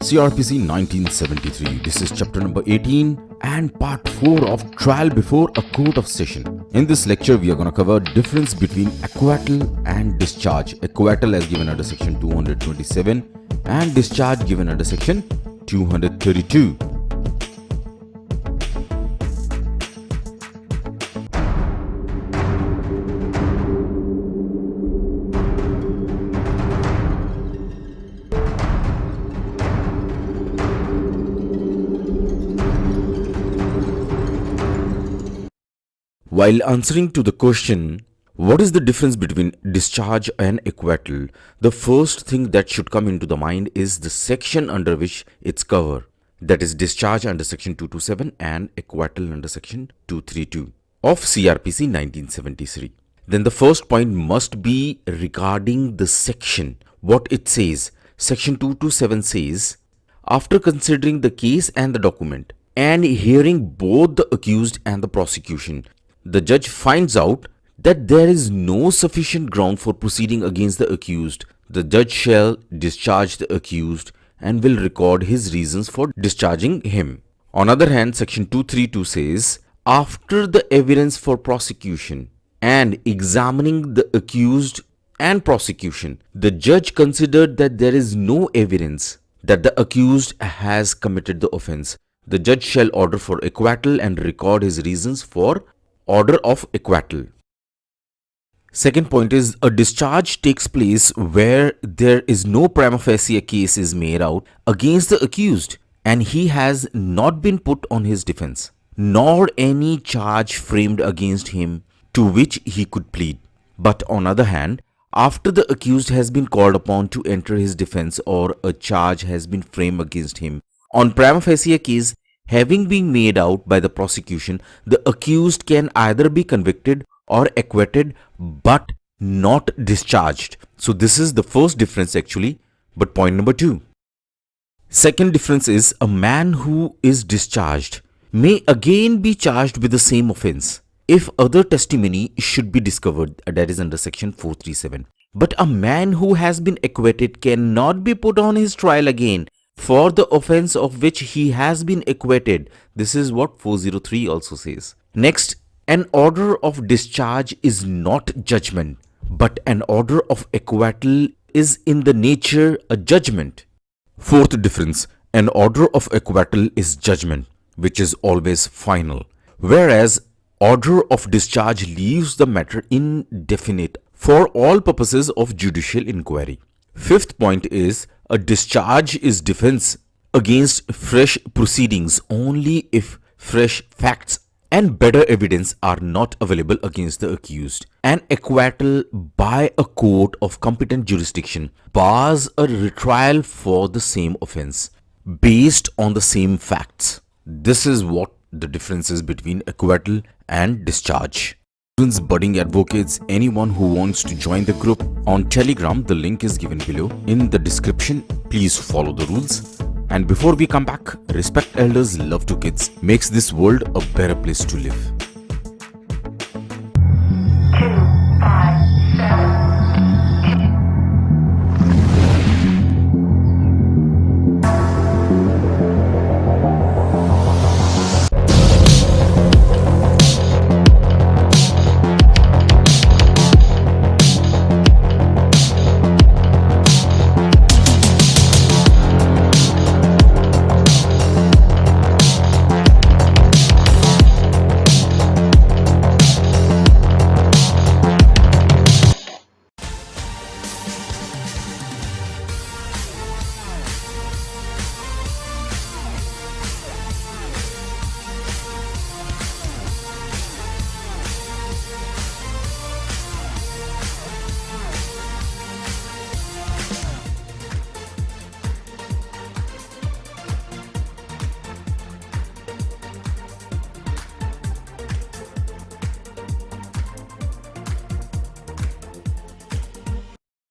CRPC 1973. This is chapter number 18 and part 4 of Trial Before a Court of Session. In this lecture, we are going to cover difference between acquittal and discharge. Acquittal as given under section 227 and discharge given under section 232. While answering to the question, what is the difference between discharge and acquittal, the first thing that should come into the mind is the section under which it's covered. That is discharge under section 227 and acquittal under section 232 of CRPC 1973. Then the first point must be regarding the section. What it says, section 227 says, after considering the case and the document and hearing both the accused and the prosecution, the judge finds out that there is no sufficient ground for proceeding against the accused. The judge shall discharge the accused and will record his reasons for discharging him. On other hand, section 232 says, after the evidence for prosecution and examining the accused and prosecution, the judge considered that there is no evidence that the accused has committed the offense. The judge shall order for acquittal and record his reasons for order of acquittal. Second point is a discharge takes place where there is no prima facie case is made out against the accused and he has not been put on his defense, nor any charge framed against him to which he could plead. But on other hand, after the accused has been called upon to enter his defense or a charge has been framed against him on prima facie case having been made out by the prosecution, the accused can either be convicted or acquitted but not discharged. So this is the first difference actually, but point number 2. Second difference is a man who is discharged may again be charged with the same offense if other testimony should be discovered, that is under section 437. But a man who has been acquitted cannot be put on his trial again for the offense of which he has been acquitted. This is what 403 also says. Next, an order of discharge is not judgment, but an order of acquittal is in the nature a judgment. Fourth difference, an order of acquittal is judgment, which is always final, whereas order of discharge leaves the matter indefinite for all purposes of judicial inquiry. Fifth point is a discharge is defense against fresh proceedings only if fresh facts and better evidence are not available against the accused. An acquittal by a court of competent jurisdiction bars a retrial for the same offense based on the same facts. This is what the difference is between acquittal and discharge. Students, budding advocates, anyone who wants to join the group on Telegram, the link is given below in the description. Please follow the rules. And before we come back, respect elders, love to kids makes this world a better place to live.